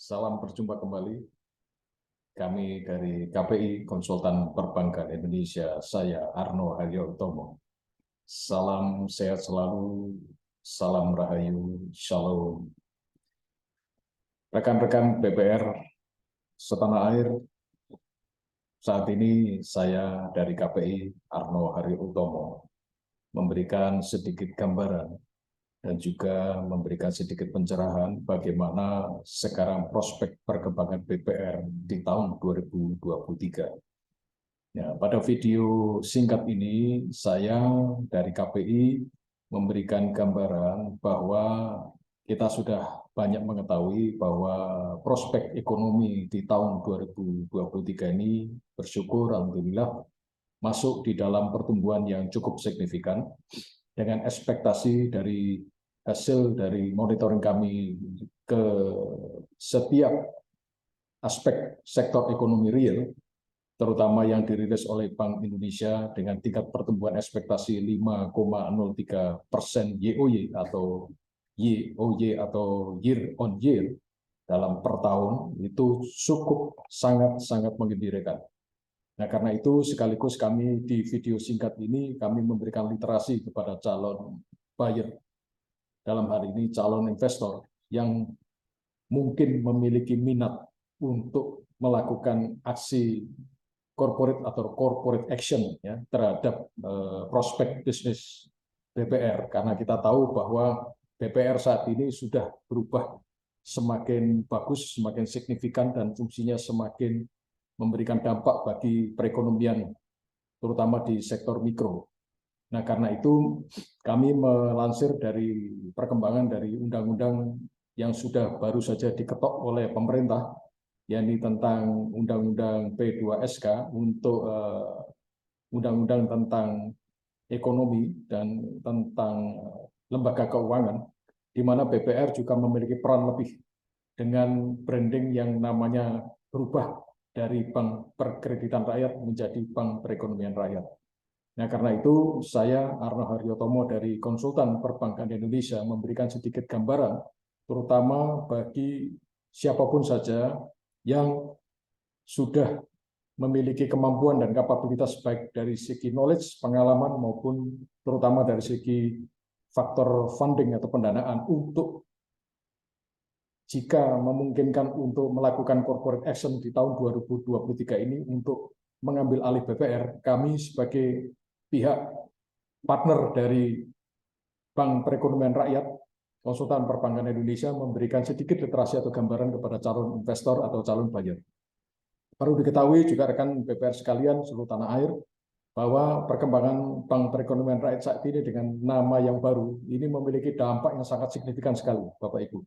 Salam berjumpa kembali. Kami dari KPI, Konsultan Perbankan Indonesia, saya Arno Haryo Utomo. Salam sehat selalu, salam rahayu, shalom. Rekan-rekan BPR setanah air, saat ini saya dari KPI, Arno Haryo Utomo, memberikan sedikit gambaran dan juga memberikan sedikit pencerahan bagaimana sekarang prospek perkembangan BPR di tahun 2023. Ya, pada video singkat ini, saya dari KPI memberikan gambaran bahwa kita sudah banyak mengetahui bahwa prospek ekonomi di tahun 2023 ini bersyukur, alhamdulillah, masuk di dalam pertumbuhan yang cukup signifikan dengan ekspektasi dari hasil dari monitoring kami ke setiap aspek sektor ekonomi real, terutama yang dirilis oleh Bank Indonesia dengan tingkat pertumbuhan ekspektasi 5,03% YoY atau year on year dalam per tahun, itu cukup sangat menggembirakan. Nah, karena itu sekaligus kami di video singkat ini kami memberikan literasi kepada calon buyer, dalam hal ini calon investor yang mungkin memiliki minat untuk melakukan aksi corporate atau corporate action ya, terhadap prospek bisnis BPR, karena kita tahu bahwa BPR saat ini sudah berubah semakin bagus, semakin signifikan, dan fungsinya semakin memberikan dampak bagi perekonomian, terutama di sektor mikro. Nah, karena itu kami melansir dari perkembangan dari undang-undang yang sudah baru saja diketok oleh pemerintah, yakni tentang Undang-Undang P2SK untuk Undang-Undang tentang ekonomi dan tentang lembaga keuangan, di mana BPR juga memiliki peran lebih dengan branding yang namanya berubah dari Bank Perkreditan Rakyat menjadi Bank Perekonomian Rakyat. Nah, karena itu saya Arno Haryotomo dari Konsultan Perbankan Indonesia memberikan sedikit gambaran, terutama bagi siapapun saja yang sudah memiliki kemampuan dan kapabilitas baik dari segi knowledge, pengalaman, maupun terutama dari segi faktor funding atau pendanaan untuk jika memungkinkan untuk melakukan corporate action di tahun 2023 ini untuk mengambil alih BPR, kami sebagai pihak partner dari Bank Perekonomian Rakyat, Konsultan Perbankan Indonesia memberikan sedikit literasi atau gambaran kepada calon investor atau calon buyer. Perlu diketahui juga rekan BPR sekalian seluruh tanah air, bahwa perkembangan Bank Perekonomian Rakyat saat ini dengan nama yang baru ini memiliki dampak yang sangat signifikan sekali, Bapak Ibu.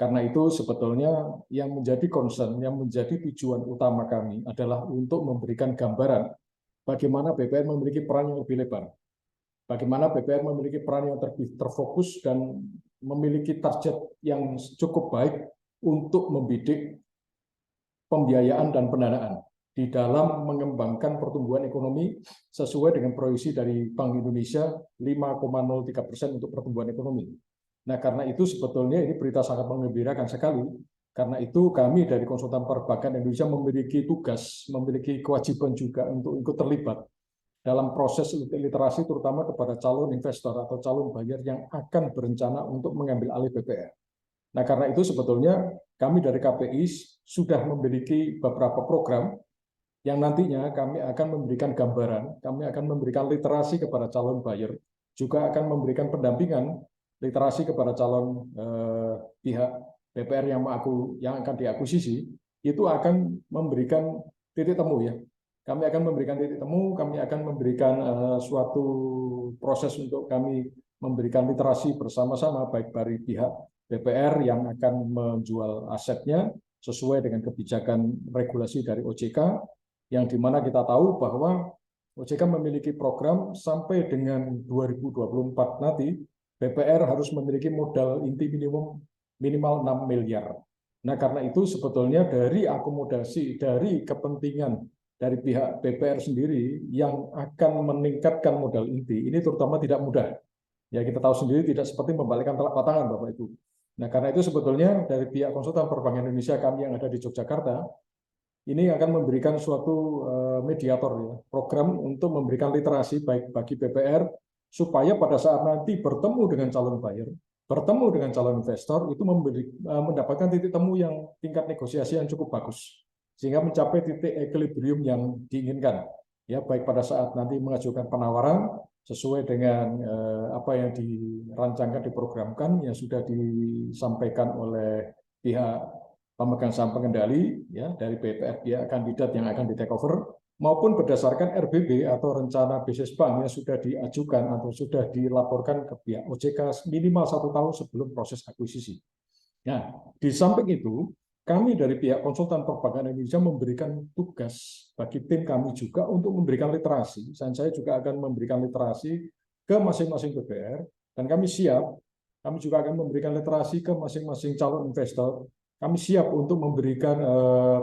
Karena itu sebetulnya yang menjadi concern, yang menjadi tujuan utama kami adalah untuk memberikan gambaran bagaimana BPR memiliki peran yang lebih lebar. Bagaimana BPR memiliki peran yang lebih terfokus dan memiliki target yang cukup baik untuk membidik pembiayaan dan pendanaan di dalam mengembangkan pertumbuhan ekonomi sesuai dengan proyeksi dari Bank Indonesia 5,03% untuk pertumbuhan ekonomi. Nah, karena itu sebetulnya ini berita sangat menggembirakan sekali. Karena itu kami dari Konsultan Perbankan Indonesia memiliki tugas, memiliki kewajiban juga untuk ikut terlibat dalam proses literasi, terutama kepada calon investor atau calon buyer yang akan berencana untuk mengambil alih BPR. Nah, karena itu sebetulnya kami dari KPI sudah memiliki beberapa program yang nantinya kami akan memberikan gambaran, kami akan memberikan literasi kepada calon buyer, juga akan memberikan pendampingan literasi kepada calon pihak BPR yang akan diakuisisi, itu akan memberikan titik temu ya. Kami akan memberikan titik temu, kami akan memberikan suatu proses untuk kami memberikan literasi bersama-sama baik dari pihak BPR yang akan menjual asetnya sesuai dengan kebijakan regulasi dari OJK, yang dimana kita tahu bahwa OJK memiliki program sampai dengan 2024 nanti BPR harus memiliki modal inti minimal 6 miliar. Nah, karena itu sebetulnya dari akomodasi, dari kepentingan dari pihak BPR sendiri yang akan meningkatkan modal inti, ini terutama tidak mudah. Ya, kita tahu sendiri tidak seperti membalikkan telapak tangan, Bapak Ibu. Nah, karena itu sebetulnya dari pihak konsultan perbankan Indonesia kami yang ada di Yogyakarta, ini akan memberikan suatu mediator ya, program untuk memberikan literasi baik bagi BPR supaya pada saat nanti bertemu dengan calon buyer, bertemu dengan calon investor itu mendapatkan titik temu yang tingkat negosiasi yang cukup bagus sehingga mencapai titik equilibrium yang diinginkan ya, baik pada saat nanti mengajukan penawaran sesuai dengan apa yang dirancangkan, diprogramkan yang sudah disampaikan oleh pihak pemegang saham pengendali ya dari BPR pihak kandidat yang akan di take over, maupun berdasarkan RBB atau rencana bisnis bank yang sudah diajukan atau sudah dilaporkan ke pihak OJK minimal 1 tahun sebelum proses akuisisi. Nah, di samping itu kami dari pihak konsultan perbankan Indonesia memberikan tugas bagi tim kami juga untuk memberikan literasi, dan saya juga akan memberikan literasi ke masing-masing BPR, dan kami juga akan memberikan literasi ke masing-masing calon investor. Kami siap untuk memberikan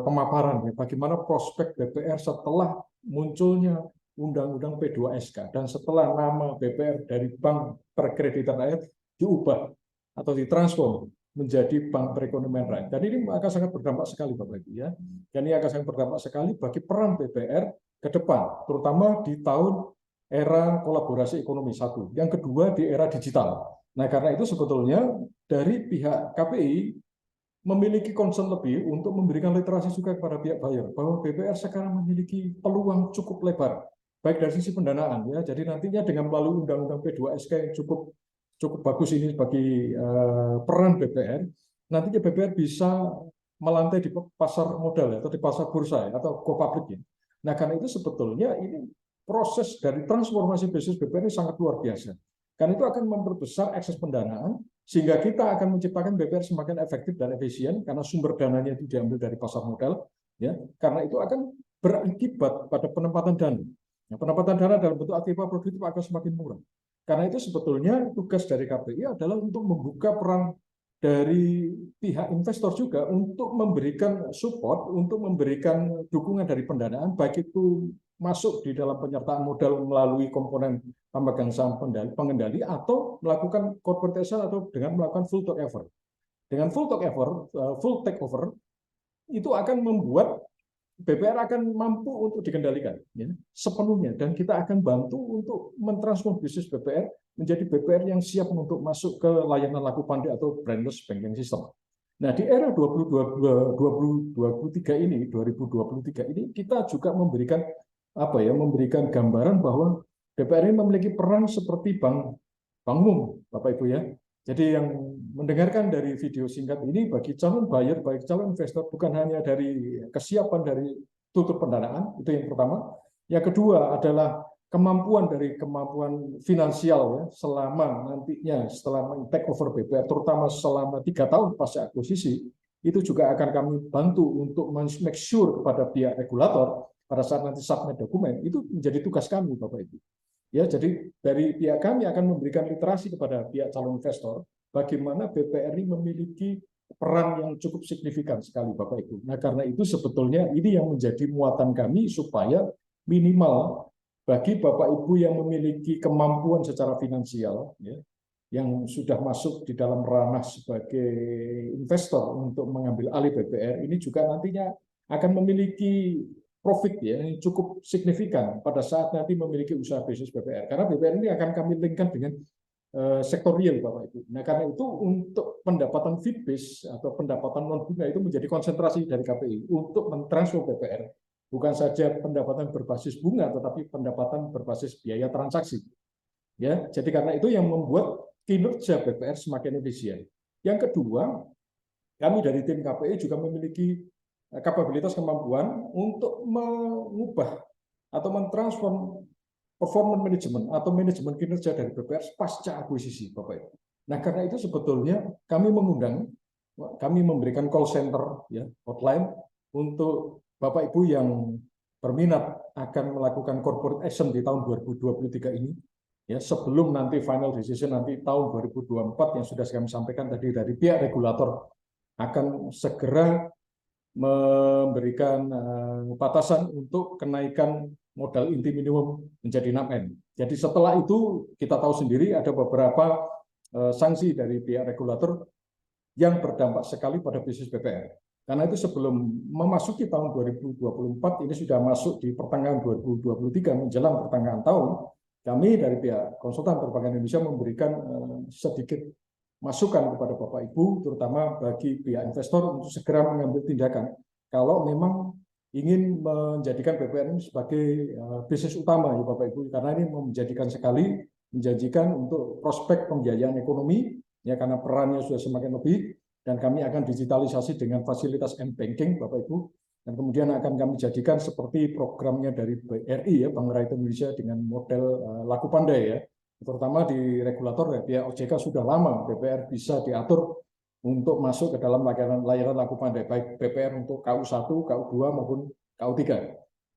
pemaparan ya, bagaimana prospek BPR setelah munculnya Undang-Undang P2SK dan setelah nama BPR dari Bank Perkreditan Rakyat diubah atau ditransform menjadi Bank Perekonomian Rakyat. Dan ini akan sangat berdampak sekali Bapak Ibu ya. Dan ini akan sangat berdampak sekali bagi peran BPR ke depan, terutama di tahun era kolaborasi ekonomi 1. Yang kedua di era digital. Nah, karena itu sebetulnya dari pihak KPI memiliki concern lebih untuk memberikan literasi juga kepada pihak buyer bahwa BPR sekarang memiliki peluang cukup lebar baik dari sisi pendanaan ya. Jadi nantinya dengan melalui Undang-Undang P2SK yang cukup bagus ini bagi peran BPR, nantinya BPR bisa melantai di pasar modal atau di pasar bursa atau go public ya. Nah, karena itu sebetulnya ini proses dari transformasi bisnis BPR ini sangat luar biasa. Karena itu akan memperbesar akses pendanaan sehingga kita akan menciptakan BPR semakin efektif dan efisien karena sumber dananya itu diambil dari pasar modal ya. Karena itu akan berakibat pada penempatan dana. Nah, penempatan dana dalam bentuk aktiva produktif akan semakin murah. Karena itu sebetulnya tugas dari KPI adalah untuk membuka peran dari pihak investor juga untuk memberikan support, untuk memberikan dukungan dari pendanaan, baik itu masuk di dalam penyertaan modal melalui komponen pemegang saham pengendali atau melakukan corporate action atau dengan melakukan full takeover. Dengan full takeover itu akan membuat BPR akan mampu untuk dikendalikan ya, sepenuhnya, dan kita akan bantu untuk mentransform bisnis BPR menjadi BPR yang siap untuk masuk ke layanan laku pandai atau brainless banking system. Nah, di era 2023 ini kita juga memberikan memberikan gambaran bahwa BPR ini memiliki peran seperti bank umum, Bapak Ibu ya. Jadi yang mendengarkan dari video singkat ini bagi calon buyer, baik calon investor, bukan hanya dari kesiapan dari tutur pendanaan, itu yang pertama. Yang kedua adalah kemampuan finansial ya, selama nantinya setelah take over BPR, terutama selama 3 tahun pasca akuisisi, itu juga akan kami bantu untuk make sure kepada pihak regulator pada saat nanti submit dokumen, itu menjadi tugas kami Bapak Ibu. Ya, jadi dari pihak kami akan memberikan literasi kepada pihak calon investor bagaimana BPR ini memiliki peran yang cukup signifikan sekali Bapak Ibu. Nah, karena itu sebetulnya ini yang menjadi muatan kami supaya minimal bagi Bapak Ibu yang memiliki kemampuan secara finansial ya, yang sudah masuk di dalam ranah sebagai investor untuk mengambil alih BPR ini juga nantinya akan memiliki profit ya yang cukup signifikan pada saat nanti memiliki usaha bisnis BPR, karena BPR ini akan kami linkkan dengan sektor real Bapak Ibu. Nah, karena itu untuk pendapatan fee base atau pendapatan non bunga itu menjadi konsentrasi dari KPI untuk mentransfer BPR, bukan saja pendapatan berbasis bunga tetapi pendapatan berbasis biaya transaksi ya. Jadi karena itu yang membuat kinerja BPR semakin efisien. Yang kedua, kami dari tim KPI juga memiliki kapabilitas kemampuan untuk mengubah atau mentransform performance management atau manajemen kinerja dari BPR pasca akuisisi Bapak Ibu. Nah, karena itu sebetulnya kami memberikan call center ya, hotline untuk Bapak Ibu yang berminat akan melakukan corporate action di tahun 2023 ini ya, sebelum nanti final decision nanti tahun 2024 yang sudah kami sampaikan tadi dari pihak regulator akan segera memberikan batasan untuk kenaikan modal inti minimum menjadi 6M. Jadi setelah itu kita tahu sendiri ada beberapa sanksi dari pihak regulator yang berdampak sekali pada bisnis BPR. Karena itu sebelum memasuki tahun 2024, ini sudah masuk di pertengahan 2023, menjelang pertengahan tahun, kami dari pihak konsultan perbankan Indonesia memberikan sedikit masukan kepada Bapak Ibu, terutama bagi pihak investor untuk segera mengambil tindakan. Kalau memang ingin menjadikan BPR ini sebagai bisnis utama ya Bapak Ibu, karena ini menjanjikan untuk prospek pembiayaan ekonomi, ya karena perannya sudah semakin lebih, dan kami akan digitalisasi dengan fasilitas m-banking Bapak Ibu, dan kemudian akan kami jadikan seperti programnya dari BRI ya, Bank Rakyat Indonesia, dengan model laku pandai ya, terutama di regulator ya, pihak OJK sudah lama BPR bisa diatur untuk masuk ke dalam layanan laku pandai, baik BPR untuk KU1, KU2 maupun KU3.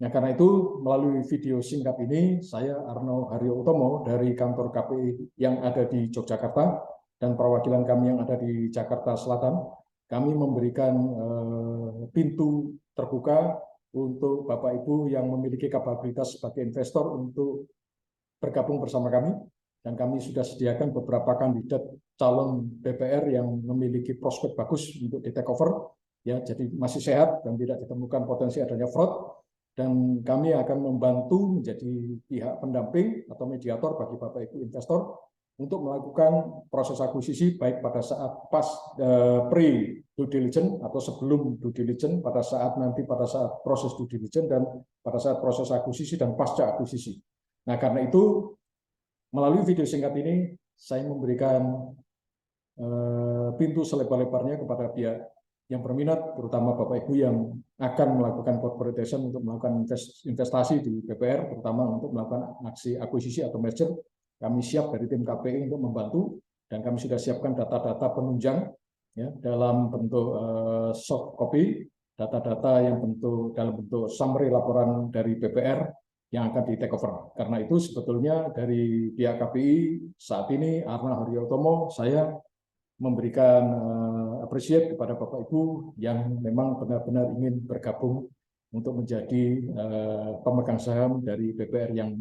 Nah, karena itu melalui video singkat ini, saya Arno Haryo Utomo dari kantor KPI yang ada di Yogyakarta dan perwakilan kami yang ada di Jakarta Selatan, kami memberikan pintu terbuka untuk Bapak Ibu yang memiliki kapabilitas sebagai investor untuk bergabung bersama kami, dan kami sudah sediakan beberapa kandidat calon BPR yang memiliki prospek bagus untuk di take over, ya, jadi masih sehat dan tidak ditemukan potensi adanya fraud, dan kami akan membantu menjadi pihak pendamping atau mediator bagi Bapak Ibu investor untuk melakukan proses akuisisi baik pada saat pre due diligence atau sebelum due diligence, pada saat proses due diligence, dan pada saat proses akuisisi dan pasca akuisisi. Nah, karena itu melalui video singkat ini saya memberikan pintu selebar-lebarnya kepada pihak yang berminat, terutama Bapak Ibu yang akan melakukan corporation untuk melakukan investasi di BPR, terutama untuk melakukan aksi akuisisi atau merger. Kami siap dari tim KPI untuk membantu, dan kami sudah siapkan data-data penunjang ya, dalam bentuk soft copy, data-data yang dalam bentuk summary laporan dari BPR yang akan di take over. Karena itu sebetulnya dari pihak KPI saat ini, Arno Haryo Utomo, saya memberikan appreciate kepada Bapak Ibu yang memang benar-benar ingin bergabung untuk menjadi pemegang saham dari BPR yang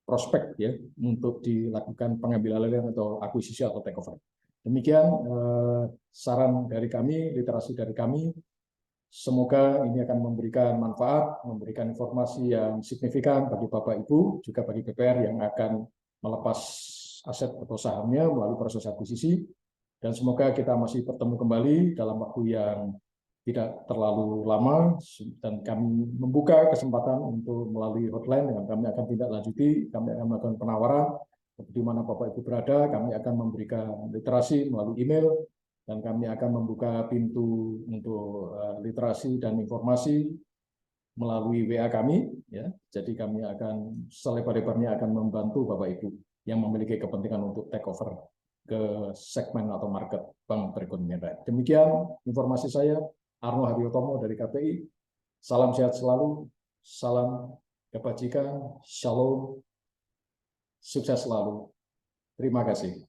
prospek ya untuk dilakukan pengambilan alih atau akuisisi atau take over. Demikian saran dari kami, literasi dari kami. Semoga ini akan memberikan manfaat, memberikan informasi yang signifikan bagi Bapak Ibu, juga bagi BPR yang akan melepas aset atau sahamnya melalui proses akuisisi. Dan semoga kita masih bertemu kembali dalam waktu yang tidak terlalu lama, dan kami membuka kesempatan untuk melalui hotline dengan kami akan tindak lanjuti, kami akan melakukan penawaran di mana Bapak Ibu berada, kami akan memberikan literasi melalui email, dan kami akan membuka pintu untuk literasi dan informasi melalui WA kami, ya. Jadi kami akan selebar-lebarnya akan membantu Bapak Ibu yang memiliki kepentingan untuk take over ke segmen atau market Bank Perekonomian Rakyat. Demikian informasi saya, Arno Haryo Utomo dari KPI. Salam sehat selalu, salam kebajikan, shalom, sukses selalu. Terima kasih.